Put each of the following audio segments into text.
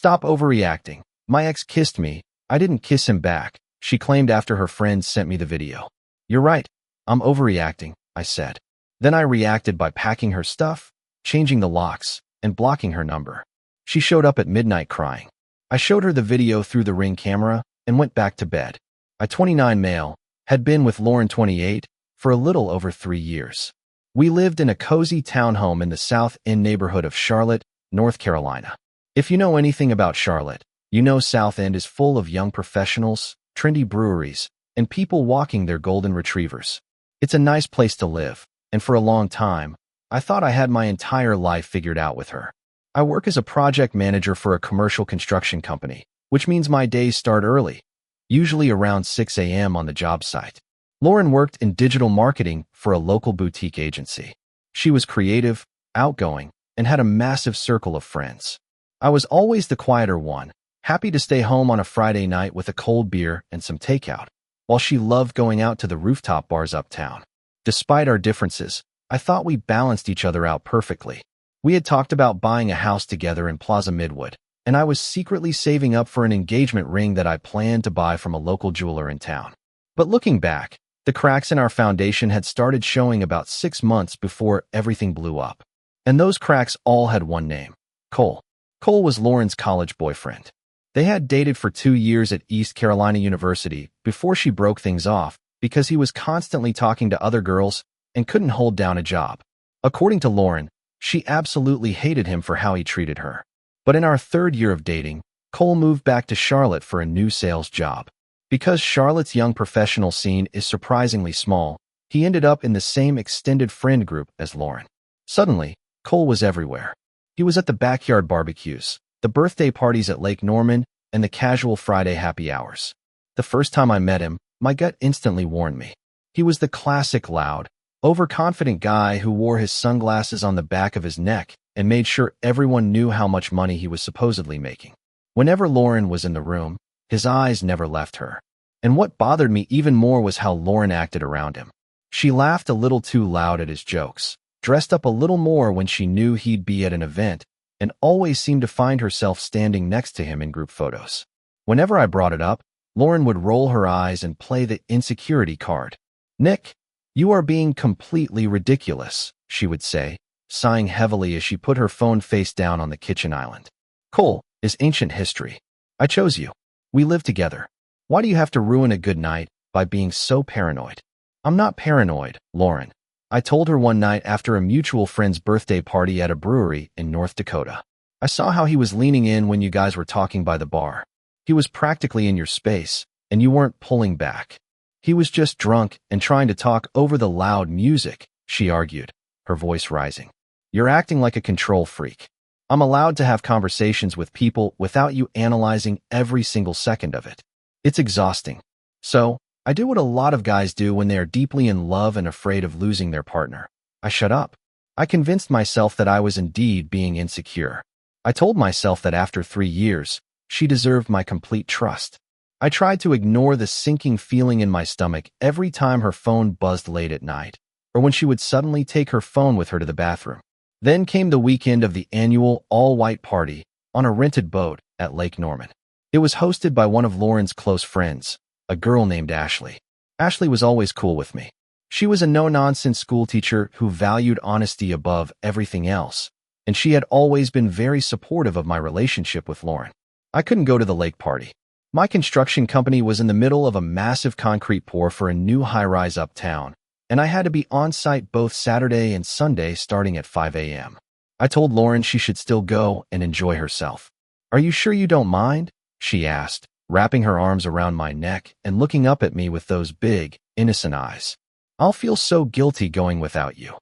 Stop overreacting. My ex kissed me. I didn't kiss him back, she claimed after her friend sent me the video. You're right. I'm overreacting, I said. Then I reacted by packing her stuff, changing the locks, and blocking her number. She showed up at midnight crying. I showed her the video through the Ring camera and went back to bed. I, 29 male, had been with Lauren, 28, for a little over 3 years. We lived in a cozy townhome in the South End neighborhood of Charlotte, North Carolina. If you know anything about Charlotte, you know South End is full of young professionals, trendy breweries, and people walking their golden retrievers. It's a nice place to live, and for a long time, I thought I had my entire life figured out with her. I work as a project manager for a commercial construction company, which means my days start early, usually around 6 a.m. on the job site. Lauren worked in digital marketing for a local boutique agency. She was creative, outgoing, and had a massive circle of friends. I was always the quieter one, happy to stay home on a Friday night with a cold beer and some takeout, while she loved going out to the rooftop bars uptown. Despite our differences, I thought we balanced each other out perfectly. We had talked about buying a house together in Plaza Midwood, and I was secretly saving up for an engagement ring that I planned to buy from a local jeweler in town. But looking back, the cracks in our foundation had started showing about 6 months before everything blew up. And those cracks all had one name: Cole. Cole was Lauren's college boyfriend. They had dated for 2 years at East Carolina University before she broke things off because he was constantly talking to other girls and couldn't hold down a job. According to Lauren, she absolutely hated him for how he treated her. But in our 3rd year of dating, Cole moved back to Charlotte for a new sales job. Because Charlotte's young professional scene is surprisingly small, he ended up in the same extended friend group as Lauren. Suddenly, Cole was everywhere. He was at the backyard barbecues, the birthday parties at Lake Norman, and the casual Friday happy hours. The first time I met him, my gut instantly warned me. He was the classic loud, overconfident guy who wore his sunglasses on the back of his neck and made sure everyone knew how much money he was supposedly making. Whenever Lauren was in the room, his eyes never left her. And what bothered me even more was how Lauren acted around him. She laughed a little too loud at his jokes, dressed up a little more when she knew he'd be at an event, and always seemed to find herself standing next to him in group photos. Whenever I brought it up, Lauren would roll her eyes and play the insecurity card. "Nick, you are being completely ridiculous," she would say, sighing heavily as she put her phone face down on the kitchen island. "Cole is ancient history. I chose you. We live together. Why do you have to ruin a good night by being so paranoid?" "I'm not paranoid, Lauren," I told her one night after a mutual friend's birthday party at a brewery in North Dakota. "I saw how he was leaning in when you guys were talking by the bar. He was practically in your space, and you weren't pulling back. He was just drunk and trying to talk over the loud music," she argued, her voice rising. "You're acting like a control freak. I'm allowed to have conversations with people without you analyzing every single second of it. It's exhausting. So, I do what a lot of guys do when they are deeply in love and afraid of losing their partner. I shut up. I convinced myself that I was indeed being insecure. I told myself that after 3 years, she deserved my complete trust. I tried to ignore the sinking feeling in my stomach every time her phone buzzed late at night, or when she would suddenly take her phone with her to the bathroom. Then came the weekend of the annual all-white party on a rented boat at Lake Norman. It was hosted by one of Lauren's close friends, a girl named Ashley. Ashley was always cool with me. She was a no-nonsense schoolteacher who valued honesty above everything else, and she had always been very supportive of my relationship with Lauren. I couldn't go to the lake party. My construction company was in the middle of a massive concrete pour for a new high-rise uptown, and I had to be on site both Saturday and Sunday starting at 5 a.m. I told Lauren she should still go and enjoy herself. "Are you sure you don't mind?" she asked, wrapping her arms around my neck and looking up at me with those big, innocent eyes. "I'll feel so guilty going without you."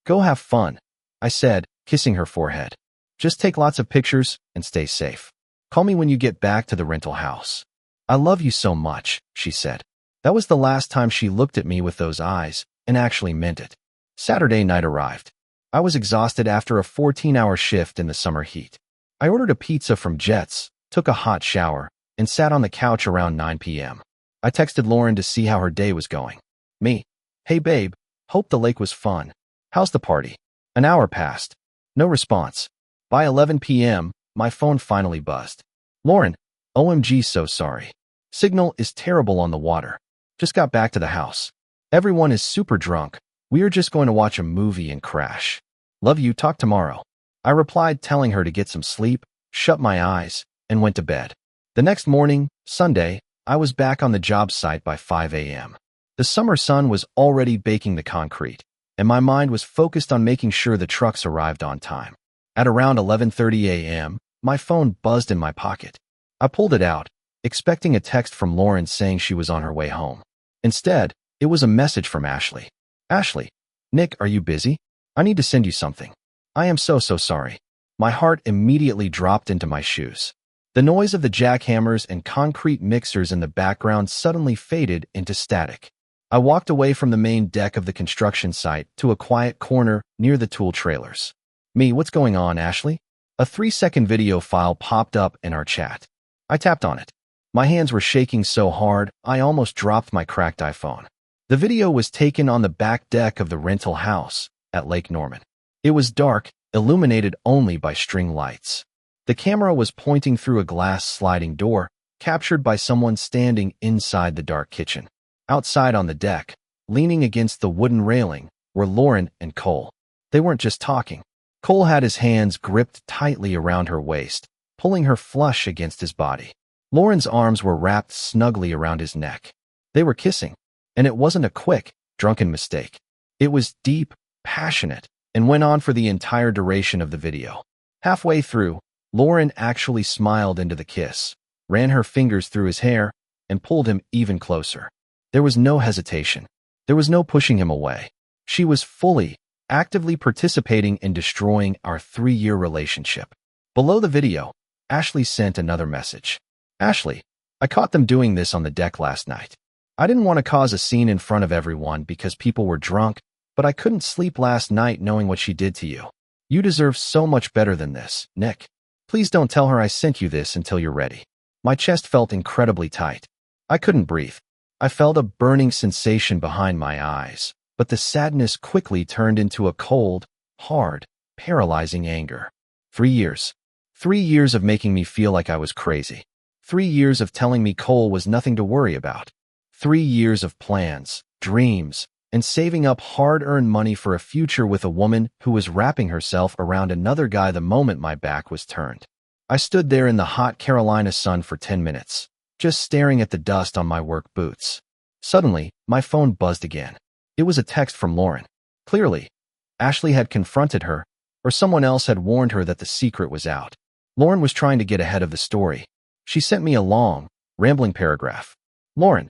"Go have fun," I said, kissing her forehead. "Just take lots of pictures and stay safe. Call me when you get back to the rental house." "I love you so much," she said. That was the last time she looked at me with those eyes, and actually meant it. Saturday night arrived. I was exhausted after a 14-hour shift in the summer heat. I ordered a pizza from Jets, took a hot shower, and sat on the couch around 9 p.m. I texted Lauren to see how her day was going. Me: "Hey babe, hope the lake was fun. How's the party?" An hour passed. No response. By 11 p.m., my phone finally buzzed. Lauren, OMG, so sorry. Signal is terrible on the water. Just got back to the house. Everyone is super drunk. We are just going to watch a movie and crash. Love you, talk tomorrow. I replied, telling her to get some sleep, shut my eyes, and went to bed. The next morning, Sunday, I was back on the job site by 5 a.m. The summer sun was already baking the concrete, and my mind was focused on making sure the trucks arrived on time. At around 11:30 a.m., my phone buzzed in my pocket. I pulled it out, expecting a text from Lauren saying she was on her way home. Instead, it was a message from Ashley. Ashley, Nick, are you busy? I need to send you something. I am so sorry. My heart immediately dropped into my shoes. The noise of the jackhammers and concrete mixers in the background suddenly faded into static. I walked away from the main deck of the construction site to a quiet corner near the tool trailers. Me, what's going on, Ashley? A 3-second video file popped up in our chat. I tapped on it. My hands were shaking so hard, I almost dropped my cracked iPhone. The video was taken on the back deck of the rental house at Lake Norman. It was dark, illuminated only by string lights. The camera was pointing through a glass sliding door, captured by someone standing inside the dark kitchen. Outside on the deck, leaning against the wooden railing, were Lauren and Qley. They weren't just talking. Qley had his hands gripped tightly around her waist, pulling her flush against his body. Lauren's arms were wrapped snugly around his neck. They were kissing, and it wasn't a quick, drunken mistake. It was deep, passionate, and went on for the entire duration of the video. Halfway through, Lauren actually smiled into the kiss, ran her fingers through his hair, and pulled him even closer. There was no hesitation. There was no pushing him away. She was fully, actively participating in destroying our 3-year relationship. Below the video, Ashley sent another message. Ashley, I caught them doing this on the deck last night. I didn't want to cause a scene in front of everyone because people were drunk, but I couldn't sleep last night knowing what she did to you. You deserve so much better than this, Nick. Please don't tell her I sent you this until you're ready. My chest felt incredibly tight. I couldn't breathe. I felt a burning sensation behind my eyes, but the sadness quickly turned into a cold, hard, paralyzing anger. 3 years. 3 years of making me feel like I was crazy. 3 years of telling me Qley was nothing to worry about. 3 years of plans, dreams, and saving up hard-earned money for a future with a woman who was wrapping herself around another guy the moment my back was turned. I stood there in the hot Carolina sun for 10 minutes, just staring at the dust on my work boots. Suddenly, my phone buzzed again. It was a text from Lauren. Clearly, Ashley had confronted her, or someone else had warned her that the secret was out. Lauren was trying to get ahead of the story. She sent me a long, rambling paragraph. Lauren,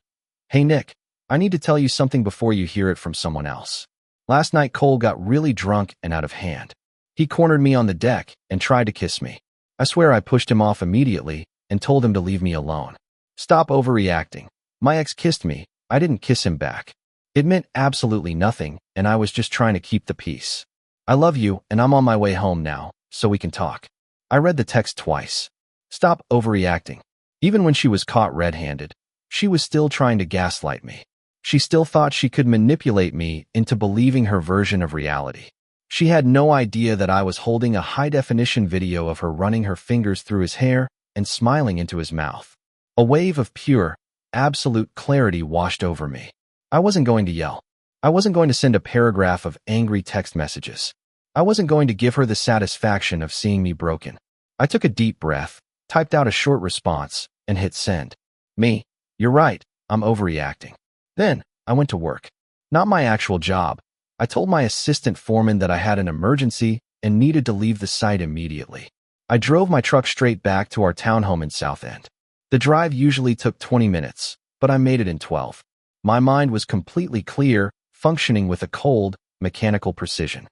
hey Nick, I need to tell you something before you hear it from someone else. Last night Qley got really drunk and out of hand. He cornered me on the deck and tried to kiss me. I swear I pushed him off immediately and told him to leave me alone. Stop overreacting. My ex kissed me. I didn't kiss him back. It meant absolutely nothing, and I was just trying to keep the peace. I love you, and I'm on my way home now, so we can talk. I read the text twice. Stop overreacting. Even when she was caught red-handed, she was still trying to gaslight me. She still thought she could manipulate me into believing her version of reality. She had no idea that I was holding a high-definition video of her running her fingers through his hair and smiling into his mouth. A wave of pure, absolute clarity washed over me. I wasn't going to yell. I wasn't going to send a paragraph of angry text messages. I wasn't going to give her the satisfaction of seeing me broken. I took a deep breath, typed out a short response, and hit send. Me, you're right, I'm overreacting. Then, I went to work. Not my actual job. I told my assistant foreman that I had an emergency and needed to leave the site immediately. I drove my truck straight back to our townhome in South End. The drive usually took 20 minutes, but I made it in 12. My mind was completely clear, functioning with a cold, mechanical precision.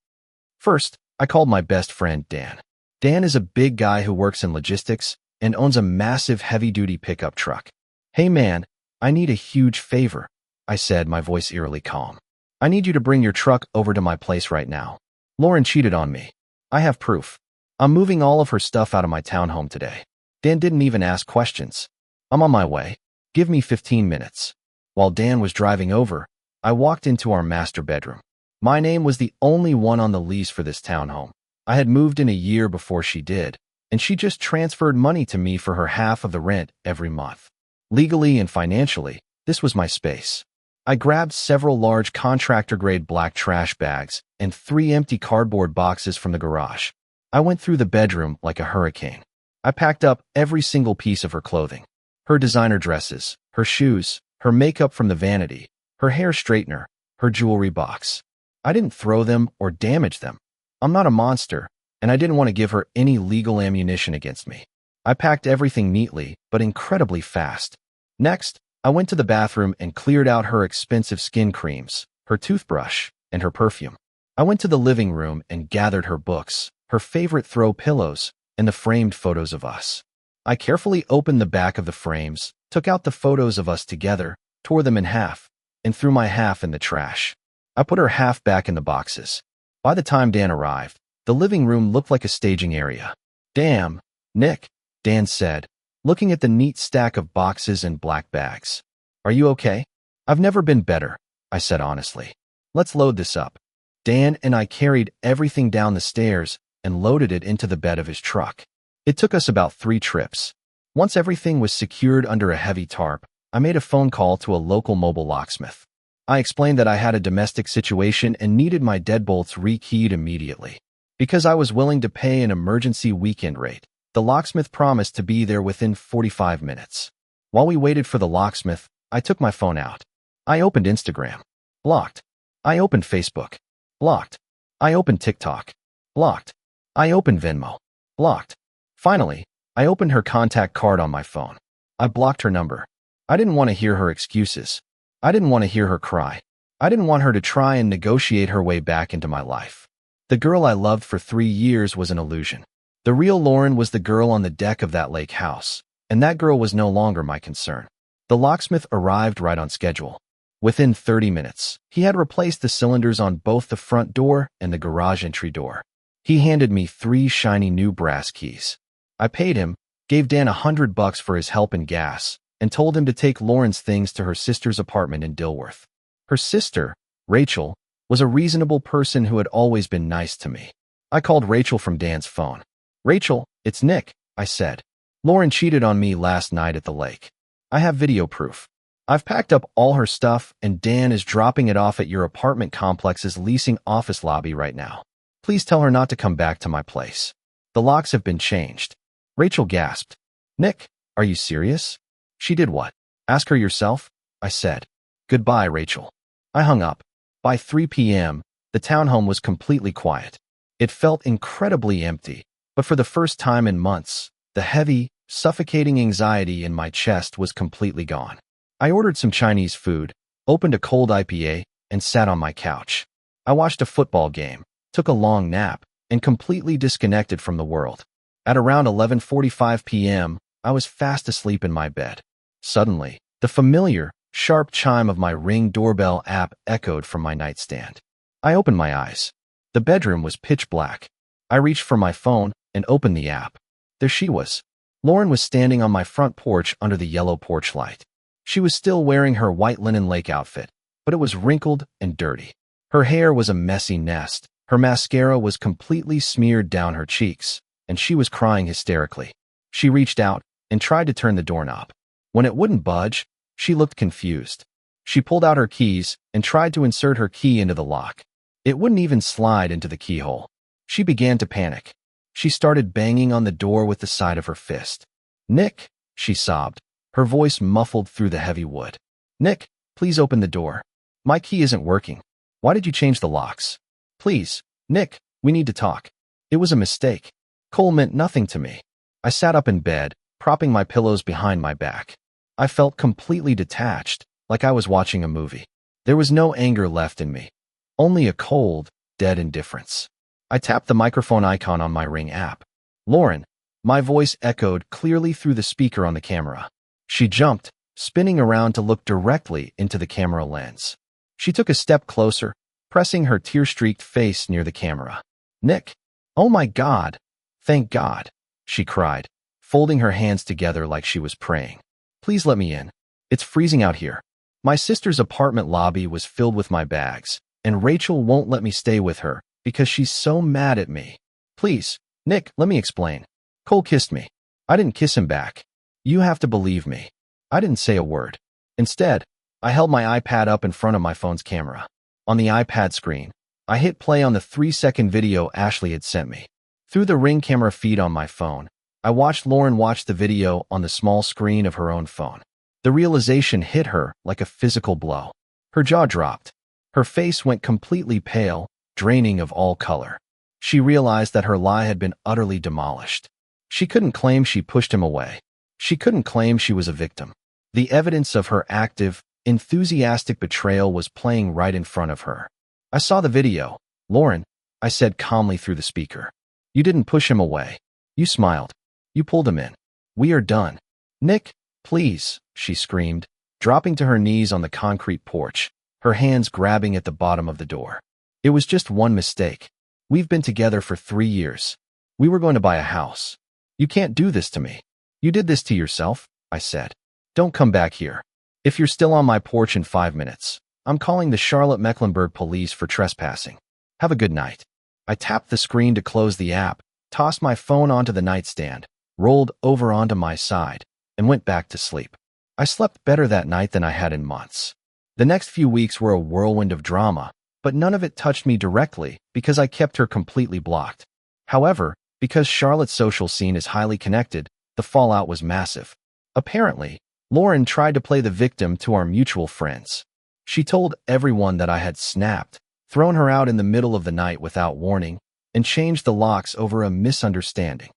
First, I called my best friend Dan. Dan is a big guy who works in logistics and owns a massive heavy-duty pickup truck. Hey man, I need a huge favor, I said, my voice eerily calm. I need you to bring your truck over to my place right now. Lauren cheated on me. I have proof. I'm moving all of her stuff out of my townhome today. Dan didn't even ask questions. I'm on my way. Give me 15 minutes. While Dan was driving over, I walked into our master bedroom. My name was the only one on the lease for this townhome. I had moved in a year before she did, and she just transferred money to me for her half of the rent every month. Legally and financially, this was my space. I grabbed several large contractor-grade black trash bags and 3 empty cardboard boxes from the garage. I went through the bedroom like a hurricane. I packed up every single piece of her clothing. Her designer dresses, her shoes, her makeup from the vanity, her hair straightener, her jewelry box. I didn't throw them or damage them. I'm not a monster, and I didn't want to give her any legal ammunition against me. I packed everything neatly, but incredibly fast. Next, I went to the bathroom and cleared out her expensive skin creams, her toothbrush, and her perfume. I went to the living room and gathered her books, her favorite throw pillows, and the framed photos of us. I carefully opened the back of the frames, took out the photos of us together, tore them in half, and threw my half in the trash. I put her half back in the boxes. By the time Dan arrived, the living room looked like a staging area. "Damn, Nick," Dan said, looking at the neat stack of boxes and black bags. "Are you okay?" "I've never been better," I said honestly. "Let's load this up." Dan and I carried everything down the stairs and loaded it into the bed of his truck. It took us about 3 trips. Once everything was secured under a heavy tarp, I made a phone call to a local mobile locksmith. I explained that I had a domestic situation and needed my deadbolts rekeyed immediately. Because I was willing to pay an emergency weekend rate, the locksmith promised to be there within 45 minutes. While we waited for the locksmith, I took my phone out. I opened Instagram. Blocked. I opened Facebook. Blocked. I opened TikTok. Blocked. I opened Venmo. Blocked. Finally, I opened her contact card on my phone. I blocked her number. I didn't want to hear her excuses. I didn't want to hear her cry. I didn't want her to try and negotiate her way back into my life. The girl I loved for 3 years was an illusion. The real Lauren was the girl on the deck of that lake house, and that girl was no longer my concern. The locksmith arrived right on schedule. Within 30 minutes, he had replaced the cylinders on both the front door and the garage entry door. He handed me 3 shiny new brass keys. I paid him, gave Dan $100 for his help and gas, and told him to take Lauren's things to her sister's apartment in Dilworth. Her sister, Rachel, was a reasonable person who had always been nice to me. I called Rachel from Dan's phone. "Rachel, it's Nick," I said. "Lauren cheated on me last night at the lake. I have video proof. I've packed up all her stuff and Dan is dropping it off at your apartment complex's leasing office lobby right now. Please tell her not to come back to my place. The locks have been changed." Rachel gasped. "Nick, are you serious?" "She did what?" "Ask her yourself," I said. "Goodbye, Rachel." I hung up. By 3 p.m., the townhome was completely quiet. It felt incredibly empty, but for the first time in months, the heavy, suffocating anxiety in my chest was completely gone. I ordered some Chinese food, opened a cold IPA, and sat on my couch. I watched a football game, took a long nap, and completely disconnected from the world. At around 11:45 p.m., I was fast asleep in my bed. Suddenly, the familiar, sharp chime of my Ring doorbell app echoed from my nightstand. I opened my eyes. The bedroom was pitch black. I reached for my phone and opened the app. There she was. Lauren was standing on my front porch under the yellow porch light. She was still wearing her white linen lake outfit, but it was wrinkled and dirty. Her hair was a messy nest. Her mascara was completely smeared down her cheeks, and she was crying hysterically. She reached out and tried to turn the doorknob. When it wouldn't budge, she looked confused. She pulled out her keys and tried to insert her key into the lock. It wouldn't even slide into the keyhole. She began to panic. She started banging on the door with the side of her fist. "Nick," she sobbed, her voice muffled through the heavy wood. "Nick, please open the door. My key isn't working. Why did you change the locks? Please, Nick, we need to talk. It was a mistake. Cole meant nothing to me." I sat up in bed, propping my pillows behind my back. I felt completely detached, like I was watching a movie. There was no anger left in me, only a cold, dead indifference. I tapped the microphone icon on my Ring app. "Lauren," my voice echoed clearly through the speaker on the camera. She jumped, spinning around to look directly into the camera lens. She took a step closer, pressing her tear-streaked face near the camera. "Nick, oh my God, thank God," she cried, folding her hands together like she was praying. "Please let me in. It's freezing out here. My sister's apartment lobby was filled with my bags, and Rachel won't let me stay with her because she's so mad at me. Please, Nick, let me explain. Cole kissed me. I didn't kiss him back. You have to believe me. I didn't say a word. Instead, I held my iPad up in front of my phone's camera. On the iPad screen, I hit play on the 3-second video Ashley had sent me. Through the Ring camera feed on my phone, I watched Lauren watch the video on the small screen of her own phone. The realization hit her like a physical blow. Her jaw dropped. Her face went completely pale, draining of all color. She realized that her lie had been utterly demolished. She couldn't claim she pushed him away. She couldn't claim she was a victim. The evidence of her active, enthusiastic betrayal was playing right in front of her. I saw the video. Lauren, I said calmly through the speaker. You didn't push him away. You smiled. You pulled him in. We are done. Nick, please, she screamed, dropping to her knees on the concrete porch, her hands grabbing at the bottom of the door. It was just one mistake. We've been together for 3 years. We were going to buy a house. You can't do this to me. You did this to yourself, I said. Don't come back here. If you're still on my porch in 5 minutes, I'm calling the Charlotte-Mecklenburg police for trespassing. Have a good night. I tapped the screen to close the app, tossed my phone onto the nightstand, rolled over onto my side, and went back to sleep. I slept better that night than I had in months. The next few weeks were a whirlwind of drama, but none of it touched me directly because I kept her completely blocked. However, because Charlotte's social scene is highly connected, the fallout was massive. Apparently, Lauren tried to play the victim to our mutual friends. She told everyone that I had snapped, thrown her out in the middle of the night without warning, and changed the locks over a misunderstanding.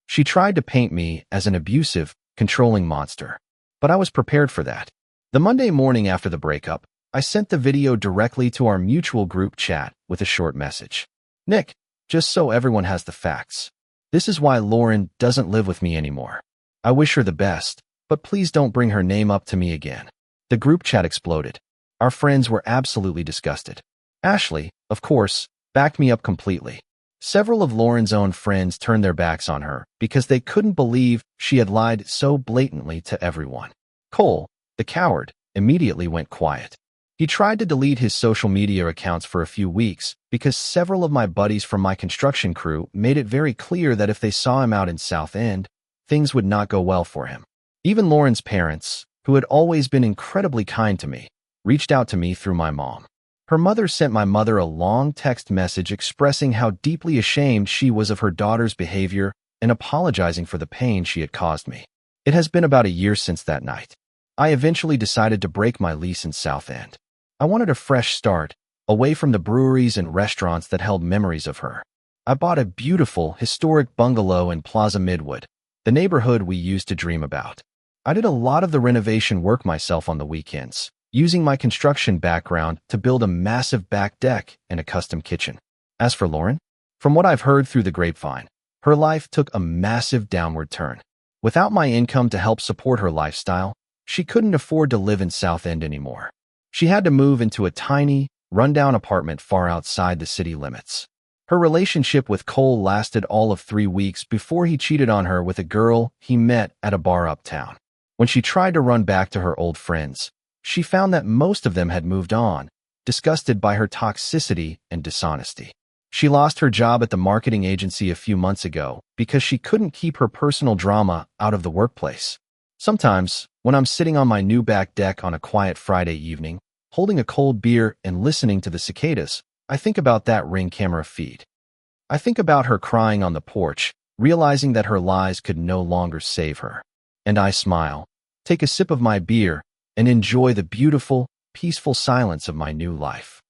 She tried to paint me as an abusive, controlling monster. But I was prepared for that. The Monday morning after the breakup, I sent the video directly to our mutual group chat with a short message. Nick, just so everyone has the facts. This is why Lauren doesn't live with me anymore. I wish her the best, but please don't bring her name up to me again. The group chat exploded. Our friends were absolutely disgusted. Ashley, of course, backed me up completely. Several of Lauren's own friends turned their backs on her because they couldn't believe she had lied so blatantly to everyone. Cole, the coward, immediately went quiet. He tried to delete his social media accounts for a few weeks because several of my buddies from my construction crew made it very clear that if they saw him out in South End, things would not go well for him. Even Lauren's parents, who had always been incredibly kind to me, reached out to me through my mom. Her mother sent my mother a long text message expressing how deeply ashamed she was of her daughter's behavior and apologizing for the pain she had caused me. It has been about a year since that night. I eventually decided to break my lease in South End. I wanted a fresh start, away from the breweries and restaurants that held memories of her. I bought a beautiful, historic bungalow in Plaza Midwood, the neighborhood we used to dream about. I did a lot of the renovation work myself on the weekends, using my construction background to build a massive back deck and a custom kitchen. As for Lauren, from what I've heard through the grapevine, her life took a massive downward turn. Without my income to help support her lifestyle, she couldn't afford to live in South End anymore. She had to move into a tiny, rundown apartment far outside the city limits. Her relationship with Cole lasted all of 3 weeks before he cheated on her with a girl he met at a bar uptown. When she tried to run back to her old friends, she found that most of them had moved on, disgusted by her toxicity and dishonesty. She lost her job at the marketing agency a few months ago because she couldn't keep her personal drama out of the workplace. Sometimes, when I'm sitting on my new back deck on a quiet Friday evening, holding a cold beer and listening to the cicadas, I think about that Ring camera feed. I think about her crying on the porch, realizing that her lies could no longer save her. And I smile, take a sip of my beer, and enjoy the beautiful, peaceful silence of my new life.